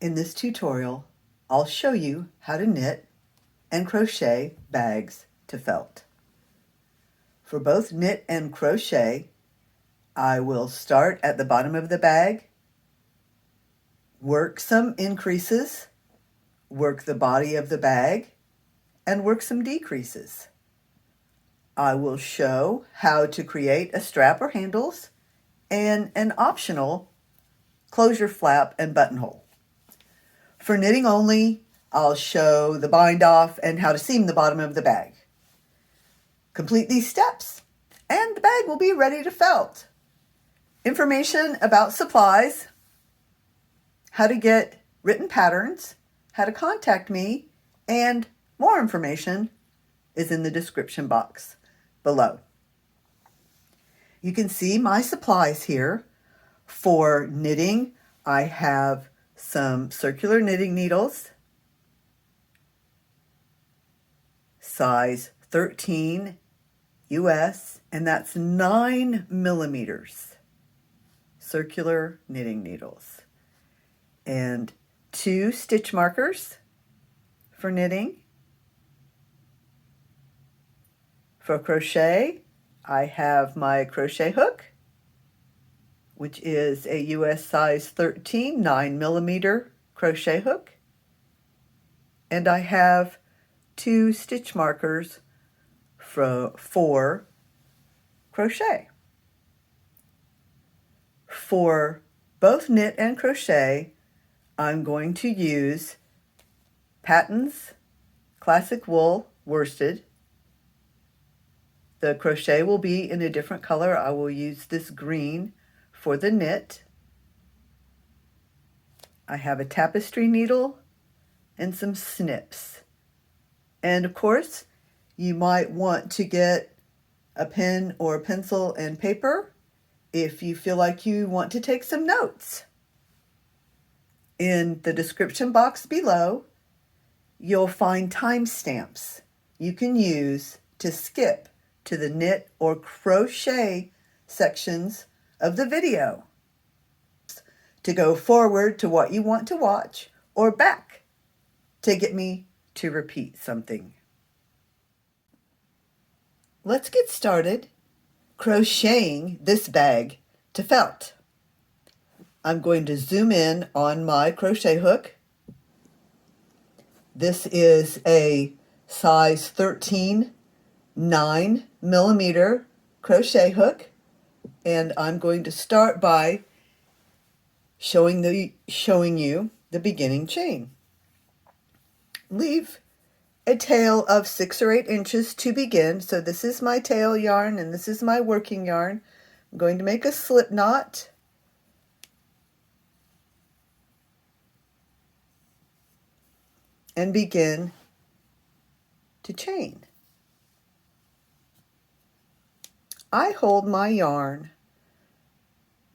In this tutorial, I'll show you how to knit and crochet bags to felt. For both knit and crochet, I will start at the bottom of the bag, work some increases, work the body of the bag, and work some decreases. I will show how to create a strap or handles and an optional closure flap and buttonhole. For knitting only, I'll show the bind off and how to seam the bottom of the bag. Complete these steps and the bag will be ready to felt. Information about supplies, how to get written patterns, how to contact me, and more information is in the description box below. You can see my supplies here. For knitting, I have some circular knitting needles, size 13 US, and that's 9 millimeters, circular knitting needles, and 2 stitch markers for knitting. For crochet, I have my crochet hook, which is a US size 13 9 millimeter crochet hook, and I have 2 stitch markers for crochet. For both knit and crochet, I'm going to use Patton's Classic Wool Worsted. The crochet will be in a different color. I will use this green for the knit. I have a tapestry needle and some snips. And of course, you might want to get a pen or a pencil and paper if you feel like you want to take some notes. In the description box below, you'll find timestamps you can use to skip to the knit or crochet sections of the video, to go forward to what you want to watch or back to get me to repeat something. Let's get started crocheting this bag to felt. I'm going to zoom in on my crochet hook. This is a size 13 9 millimeter crochet hook, and I'm going to start by showing you the beginning chain. Leave a tail of 6 or 8 inches to begin. So this is my tail yarn and this is my working yarn. I'm going to make a slip knot. And begin to chain. I hold my yarn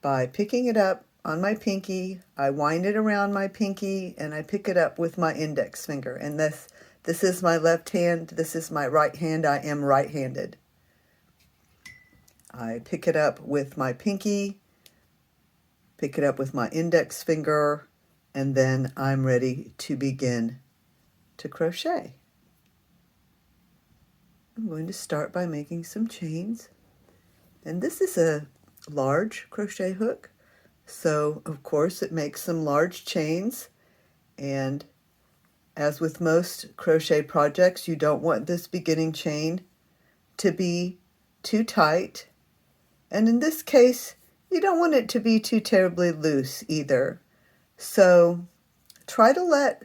by picking it up on my pinky. I wind it around my pinky and I pick it up with my index finger. And this is my left hand, this is my right hand. I am right-handed. I pick it up with my pinky, pick it up with my index finger, and then I'm ready to begin to crochet. I'm going to start by making some chains. And this is a large crochet hook, so of course it makes some large chains, and as with most crochet projects, you don't want this beginning chain to be too tight, and in this case you don't want it to be too terribly loose either. So try to let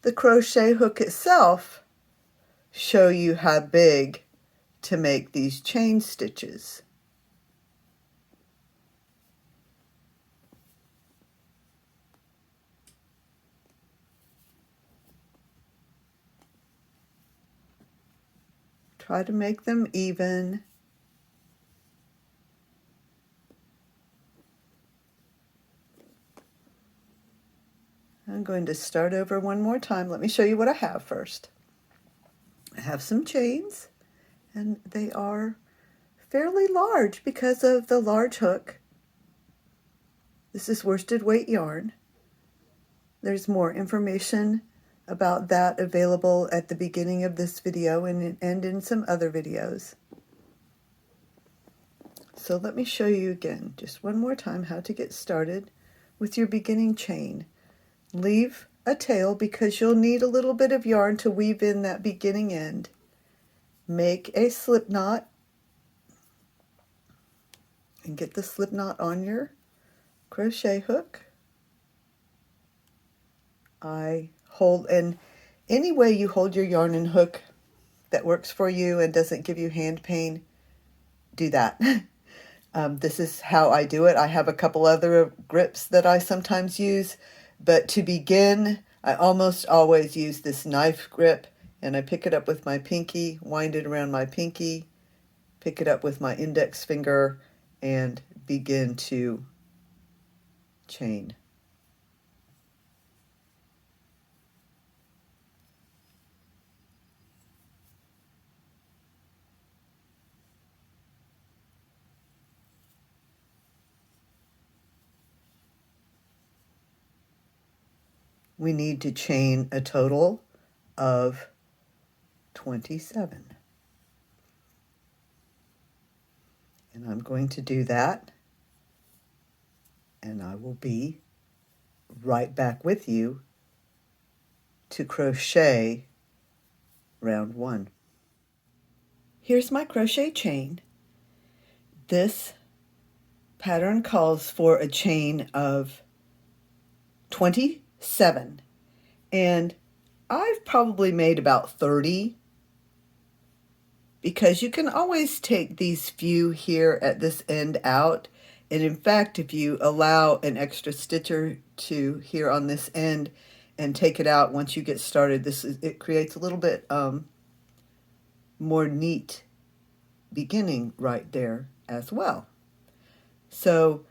the crochet hook itself show you how big to make these chain stitches. Try to make them even. I'm going to start over one more time. Let me show you what I have first. I have some chains, and they are fairly large because of the large hook. This is worsted weight yarn. There's more information about that available at the beginning of this video and in some other videos. So let me show you again, just one more time, how to get started with your beginning chain. Leave a tail because you'll need a little bit of yarn to weave in that beginning end. Make a slip knot and get the slip knot on your crochet hook. I hold, and any way you hold your yarn and hook that works for you and doesn't give you hand pain, do that. This is how I do it. I have a couple other grips that I sometimes use, but to begin, I almost always use this knife grip, and I pick it up with my pinky, wind it around my pinky, pick it up with my index finger, and begin to chain. We need to chain a total of 27. And I'm going to do that, and I will be right back with you to crochet round 1. Here's my crochet chain. This pattern calls for a chain of 27, and I've probably made about 30, because you can always take these few here at this end out, and in fact, if you allow an extra stitch or two here on this end and take it out once you get started, it creates a little bit more neat beginning right there as well. So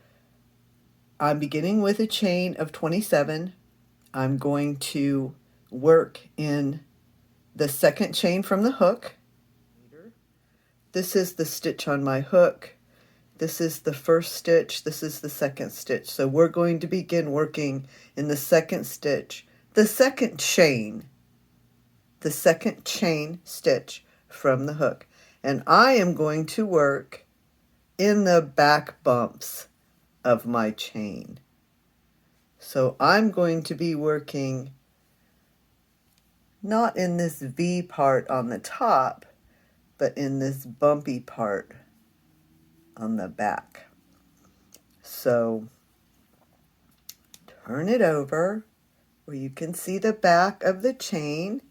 I'm beginning with a chain of 27. I'm going to work in the second chain from the hook. This is the stitch on my hook. This is the first stitch. This is the second stitch. So we're going to begin working in the second stitch, the second chain stitch from the hook. And I am going to work in the back bumps of my chain. So I'm going to be working not in this V part on the top, but in this bumpy part on the back. So turn it over where you can see the back of the chain.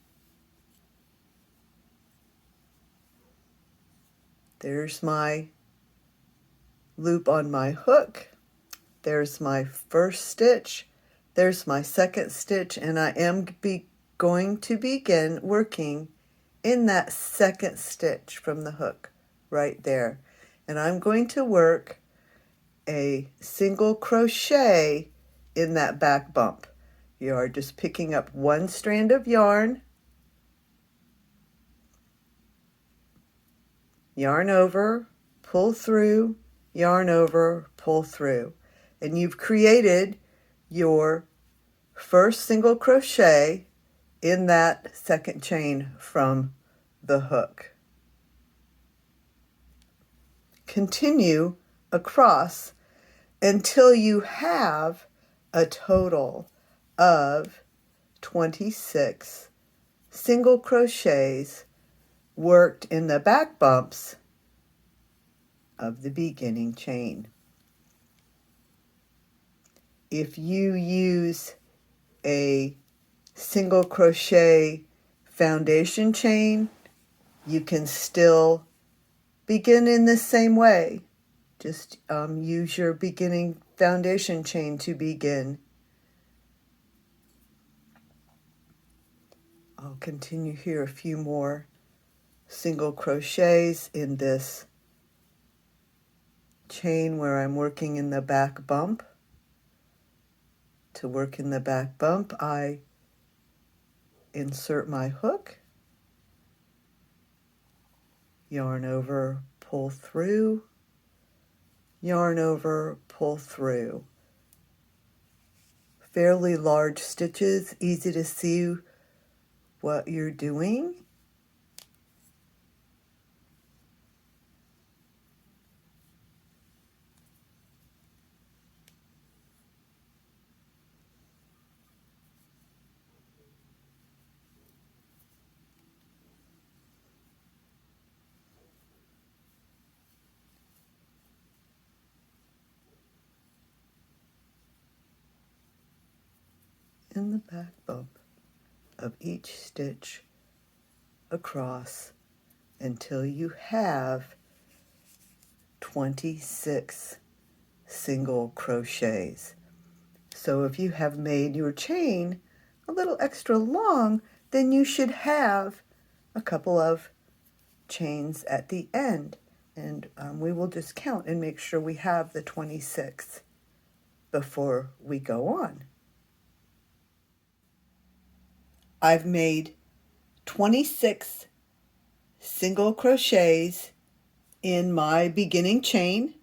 There's my loop on my hook. There's my first stitch. There's my second stitch, and I am going to begin working in that second stitch from the hook right there. And I'm going to work a single crochet in that back bump. You are just picking up one strand of yarn, yarn over, pull through, yarn over, pull through. And you've created your first single crochet in that second chain from the hook. Continue across until you have a total of 26 single crochets worked in the back bumps of the beginning chain. If you use a single crochet foundation chain, you can still begin in the same way. Just use your beginning foundation chain to begin. I'll continue here a few more single crochets in this chain where I'm working in the back bump. To work in the back bump, I insert my hook, yarn over, pull through, yarn over, pull through. fairly large stitches, easy to see what you're doing. In the back bump of each stitch across until you have 26 single crochets. So if you have made your chain a little extra long, then you should have a couple of chains at the end. And we will just count and make sure we have the 26 before we go on. I've made 26 single crochets in my beginning chain.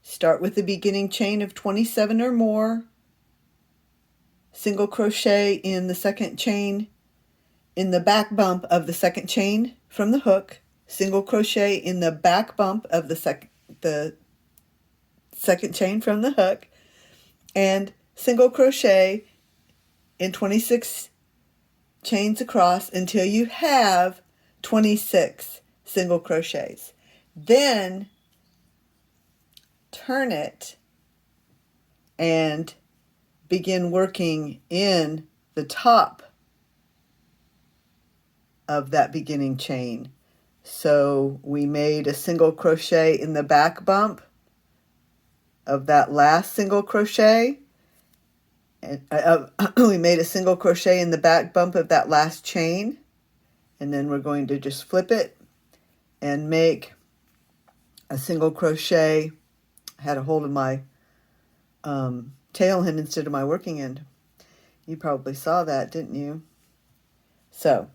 Start with the beginning chain of 27 or more. Single crochet in the second chain in the back bump of the second chain from the hook. Single crochet in the back bump of the second chain from the hook, and single crochet in 26 chains across until you have 26 single crochets. Then turn it and begin working in the top of that beginning chain. So we made a single crochet in the back bump of that last single crochet, and we made a single crochet in the back bump of that last chain, and then we're going to just flip it and make a single crochet. I had a hold of my tail end instead of my working end. You probably saw that, didn't you? So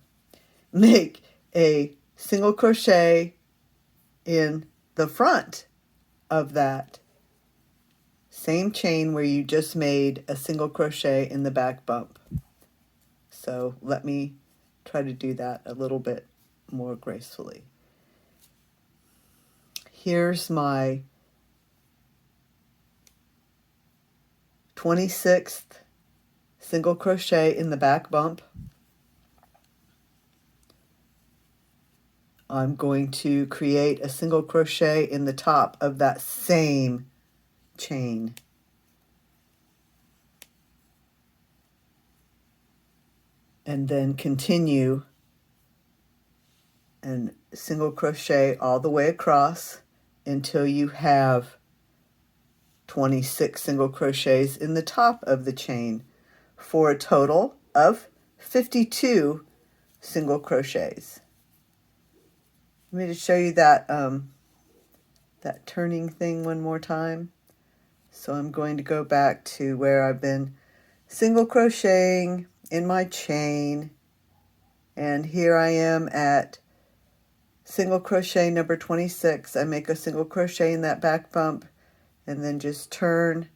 make a single crochet in the front of that same chain where you just made a single crochet in the back bump. So let me try to do that a little bit more gracefully. Here's my 26th single crochet in the back bump. I'm going to create a single crochet in the top of that same chain. And then continue and single crochet all the way across until you have 26 single crochets in the top of the chain for a total of 52 single crochets. Let me just show you that that turning thing one more time. So I'm going to go back to where I've been single crocheting in my chain, and here I am at single crochet number 26. I make a single crochet in that back bump and then just turn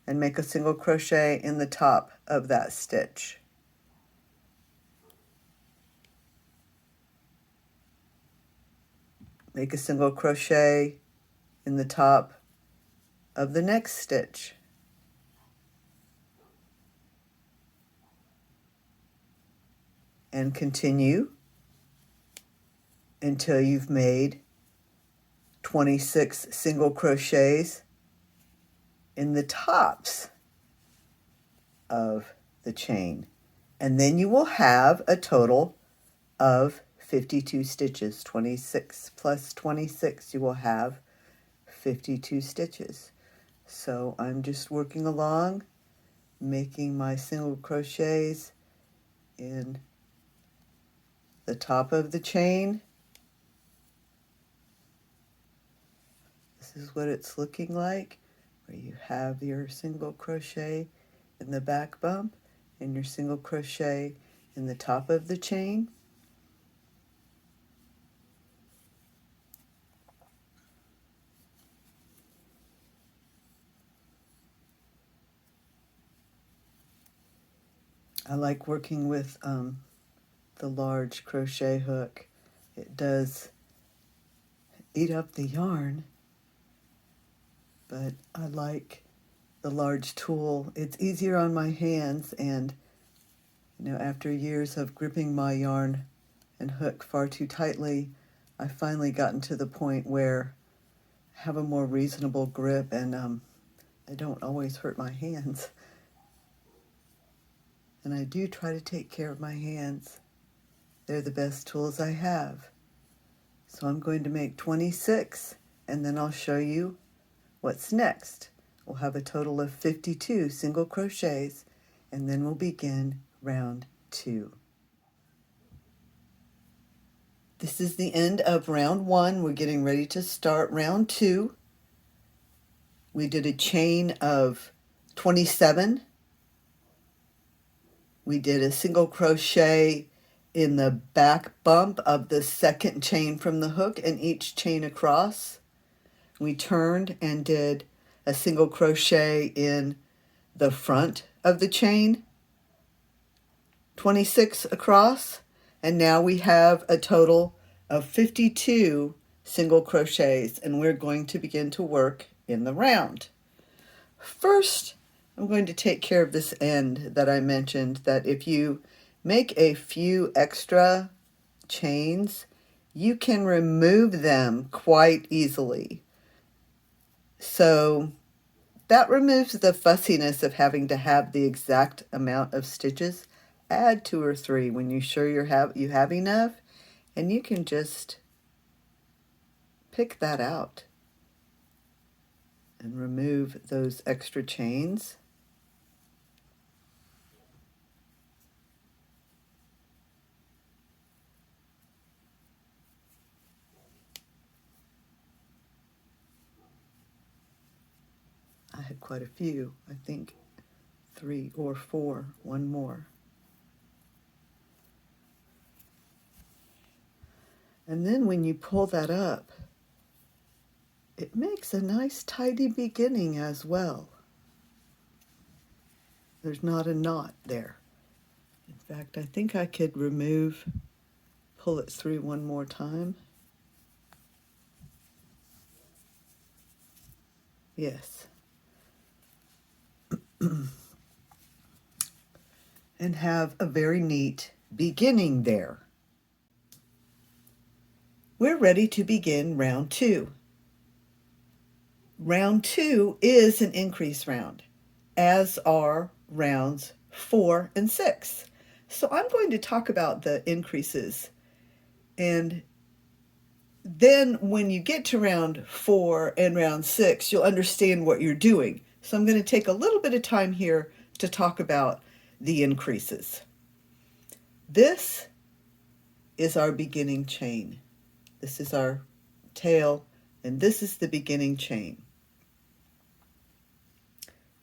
and make a single crochet in the top of that stitch. Make a single crochet in the top of the next stitch. And continue until you've made 26 single crochets in the tops of the chain. And then you will have a total of 52 stitches. 26 plus 26, you will have 52 stitches. So I'm just working along, making my single crochets in the top of the chain. This is what it's looking like, where you have your single crochet in the back bump and your single crochet in the top of the chain. I like working with the large crochet hook. It does eat up the yarn, but I like the large tool. It's easier on my hands, and after years of gripping my yarn and hook far too tightly, I've finally gotten to the point where I have a more reasonable grip, and I don't always hurt my hands. And I do try to take care of my hands. They're the best tools I have. So I'm going to make 26, and then I'll show you what's next. We'll have a total of 52 single crochets, and then we'll begin round 2. This is the end of round 1. We're getting ready to start round 2. We did a chain of 27. We did a single crochet in the back bump of the second chain from the hook and each chain across. We turned and did a single crochet in the front of the chain, 26 across, and now we have a total of 52 single crochets, and we're going to begin to work in the round. First, I'm going to take care of this end that I mentioned, that if you make a few extra chains, you can remove them quite easily. So that removes the fussiness of having to have the exact amount of stitches. Add 2 or 3 when you're sure you have enough, and you can just pick that out and remove those extra chains. I had quite a few, I think 3 or 4, one more. And then when you pull that up, it makes a nice tidy beginning as well. There's not a knot there. In fact, I think I could pull it through one more time. Yes. And have a very neat beginning there. We're ready to begin round 2. Round 2 is an increase round, as are rounds 4 and 6. So I'm going to talk about the increases, and then when you get to round 4 and round 6, you'll understand what you're doing. So I'm going to take a little bit of time here to talk about the increases. This is our beginning chain. This is our tail, and this is the beginning chain.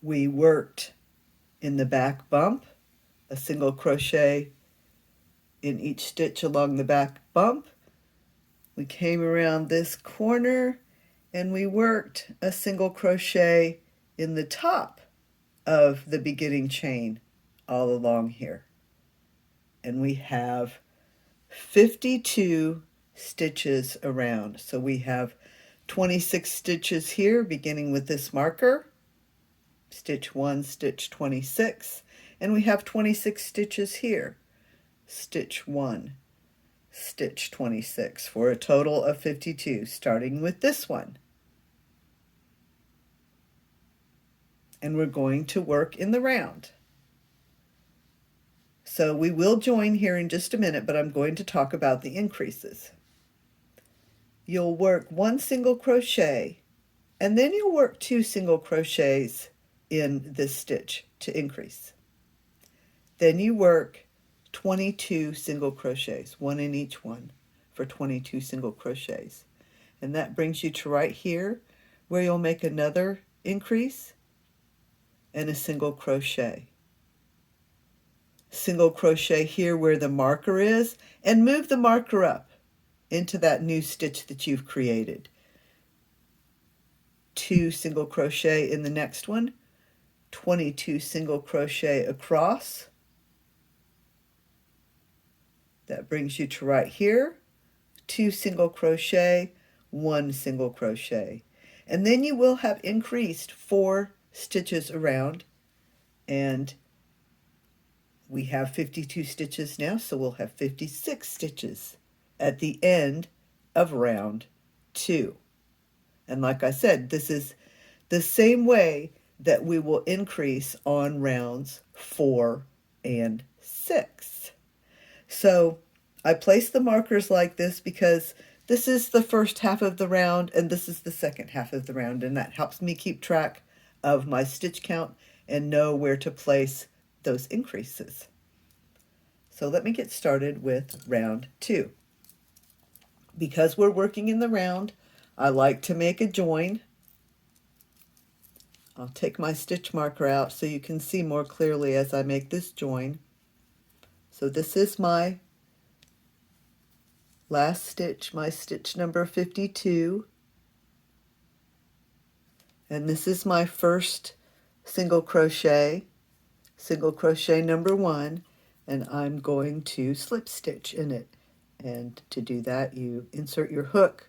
We worked in the back bump, a single crochet in each stitch along the back bump. We came around this corner and we worked a single crochet in the top of the beginning chain all along here. And we have 52 stitches around. So we have 26 stitches here, beginning with this marker, stitch 1, stitch 26, and we have 26 stitches here, stitch 1, stitch 26, for a total of 52, starting with this one. And we're going to work in the round. So we will join here in just a minute, but I'm going to talk about the increases. You'll work 1 single crochet, and then you'll work 2 single crochets in this stitch to increase. Then you work 22 single crochets, 1 in each one, for 22 single crochets. And that brings you to right here, where you'll make another increase and a single crochet. Single crochet here where the marker is, and move the marker up into that new stitch that you've created. 2 single crochet in the next one, 22 single crochet across, That brings you to right here, 2 single crochet, 1 single crochet. And then you will have increased 4 stitches around, and we have 52 stitches now, so we'll have 56 stitches at the end of round 2. And like I said, this is the same way that we will increase on rounds 4 and 6. So I place the markers like this because this is the first half of the round and this is the second half of the round, and that helps me keep track of my stitch count and know where to place those increases. So let me get started with round 2. Because we're working in the round, I like to make a join. I'll take my stitch marker out so you can see more clearly as I make this join. So this is my last stitch, my stitch number 52. And this is my first single crochet number 1, and I'm going to slip stitch in it. And to do that, you insert your hook,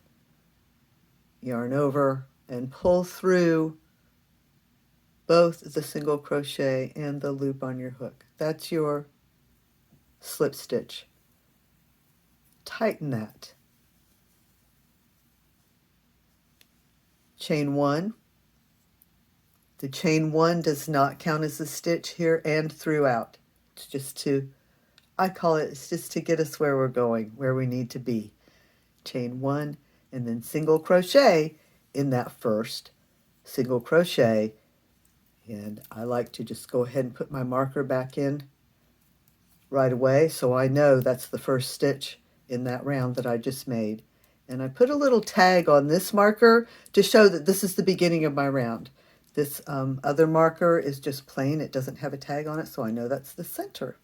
yarn over, and pull through both the single crochet and the loop on your hook. That's your slip stitch. Tighten that. Chain 1. The chain 1 does not count as a stitch here and throughout. It's just to, it's just to get us where we're going, where we need to be. Chain 1 and then single crochet in that first single crochet. And I like to just go ahead and put my marker back in right away so I know that's the first stitch in that round that I just made. And I put a little tag on this marker to show that this is the beginning of my round. This other marker is just plain. It doesn't have a tag on it, so I know that's the center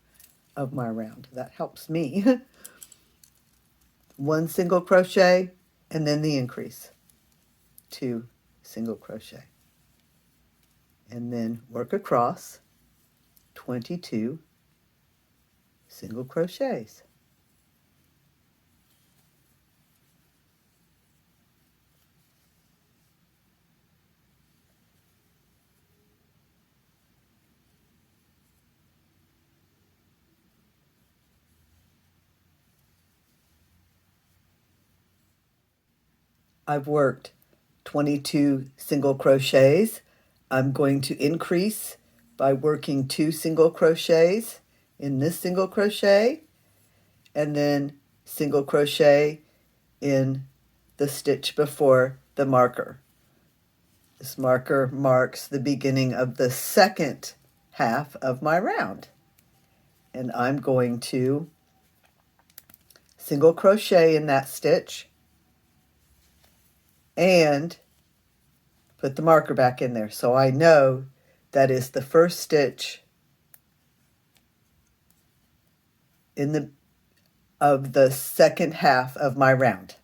of my round. That helps me. 1 single crochet and then the increase. 2 single crochet. And then work across 22 single crochets. I've worked 22 single crochets. I'm going to increase by working 2 single crochets in this single crochet and then single crochet in the stitch before the marker. This marker marks the beginning of the second half of my round. And I'm going to single crochet in that stitch and put the marker back in there so I know that is the first stitch of the second half of my round,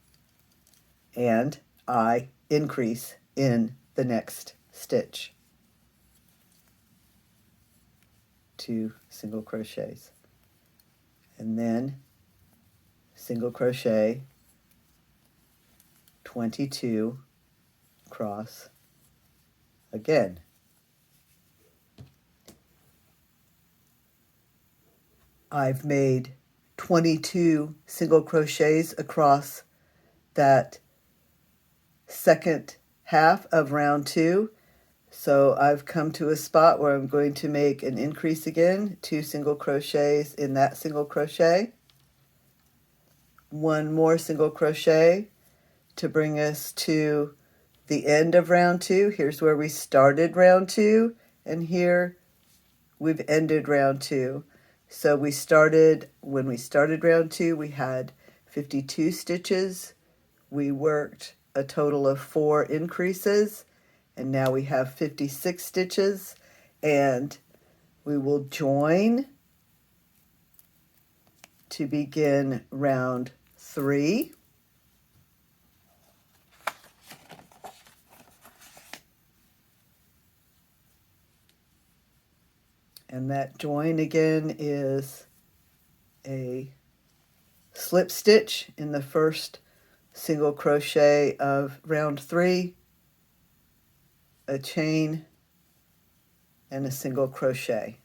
and I increase in the next stitch. 2 single crochets and then single crochet 22 across again. I've made 22 single crochets across that second half of round 2. So I've come to a spot where I'm going to make an increase again, 2 single crochets in that single crochet, 1 more single crochet to bring us to the end of round 2. Here's where we started round 2, and here we've ended round 2. So when we started round 2, we had 52 stitches. We worked a total of 4 increases, and now we have 56 stitches, and we will join to begin round 3. And that join again is a slip stitch in the first single crochet of round 3, a chain, and a single crochet.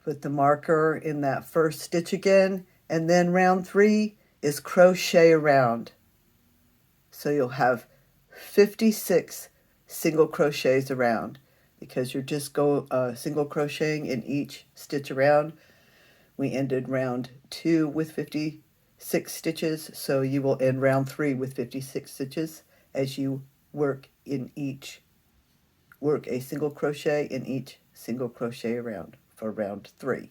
Put the marker in that first stitch again, and then round 3 is crochet around. So you'll have 56 single crochets around because you're just single crocheting in each stitch around. We ended round 2 with 56 stitches, so you will end round 3 with 56 stitches as you work a single crochet in each single crochet around for round 3.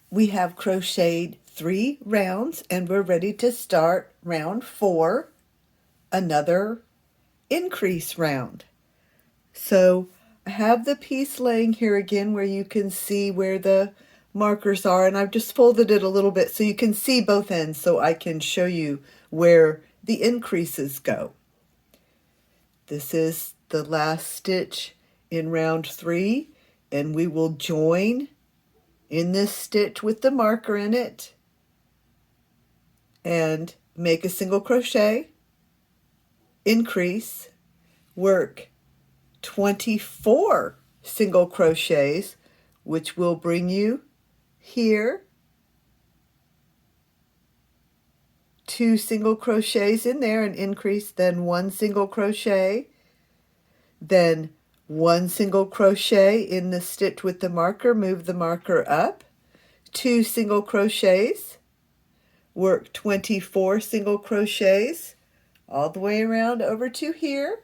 We have crocheted 3 rounds and we're ready to start round 4, another increase round. So I have the piece laying here again where you can see where the markers are, and I've just folded it a little bit so you can see both ends so I can show you where the increases go. This is the last stitch in round 3, and we will join in this stitch with the marker in it and make a single crochet, increase, work 24 single crochets, which will bring you here, 2 single crochets in there and increase, then 1 single crochet, then 1 single crochet in the stitch with the marker, move the marker up, 2 single crochets, work 24 single crochets all the way around over to here,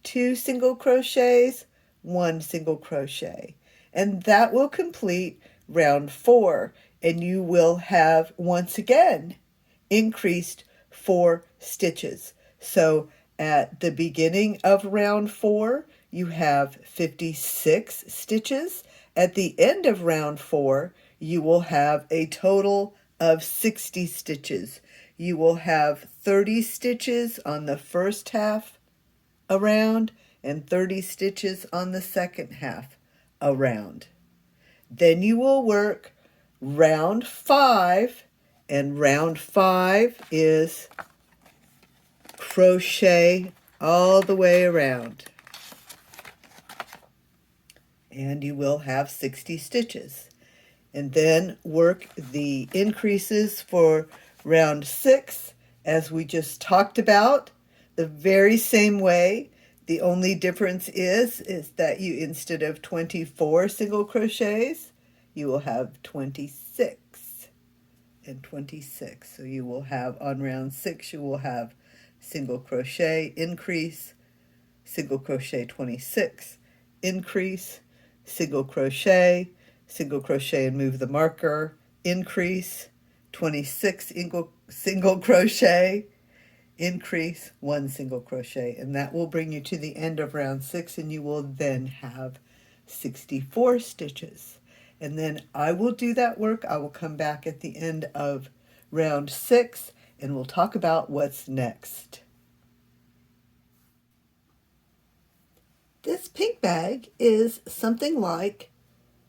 2 single crochets, 1 single crochet, and that will complete round 4, and you will have once again increased 4 stitches. So at the beginning of round 4 you have 56 stitches. At the end of round 4 you will have a total of 60 stitches. You will have 30 stitches on the first half around and 30 stitches on the second half around. Then you will work round 5, and round 5 is crochet all the way around, and you will have 60 stitches. And then work the increases for round 6 as we just talked about, the very same way. The only difference is that you, instead of 24 single crochets, you will have 26 and 26. So you will have, on round 6, you will have single crochet, increase, single crochet 26, increase, single crochet and move the marker, increase, 26 single crochet, increase, 1 single crochet, and that will bring you to the end of round 6, and you will then have 64 stitches. And then I will do that work. I will come back at the end of round 6 and we'll talk about what's next. This pink bag is something like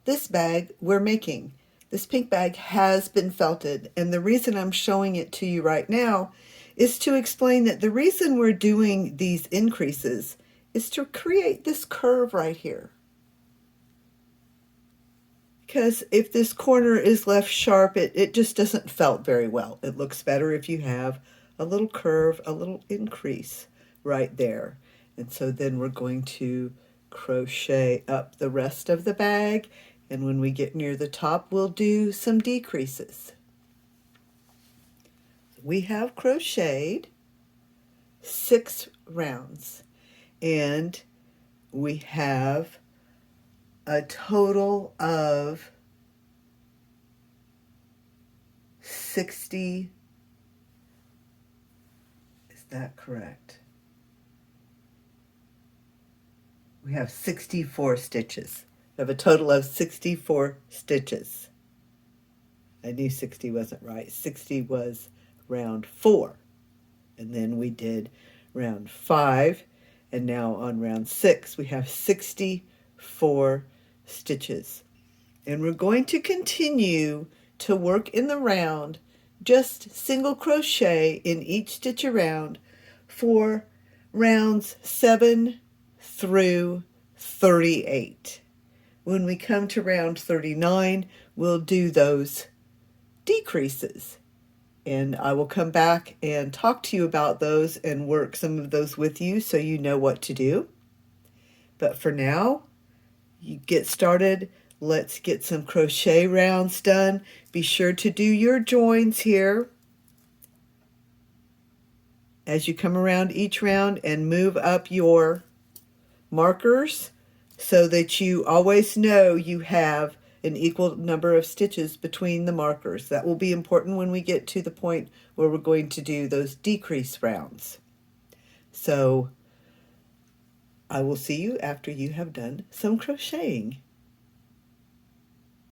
this bag we're making. This pink bag has been felted, and the reason I'm showing it to you right now is to explain that the reason we're doing these increases is to create this curve right here. Because if this corner is left sharp, it just doesn't felt very well. It looks better if you have a little curve, a little increase right there. And so then we're going to crochet up the rest of the bag, and when we get near the top, we'll do some decreases. We have crocheted 6 rounds, and we have a total of 60. Is that correct? We have 64 stitches. We have a total of 64 stitches. I knew 60 wasn't right. 60 was round 4, And then we did round 5, and now on round 6 we have 64 stitches. And we're going to continue to work in the round, just single crochet in each stitch around for rounds 7 through 38. When we come to round 39, we'll do those decreases. And I will come back and talk to you about those and work some of those with you so you know what to do. But for now, you get started. Let's get some crochet rounds done. Be sure to do your joins here as you come around each round, and move up your markers so that you always know you have an equal number of stitches between the markers. That will be important when we get to the point where we're going to do those decrease rounds. So I will see you after you have done some crocheting.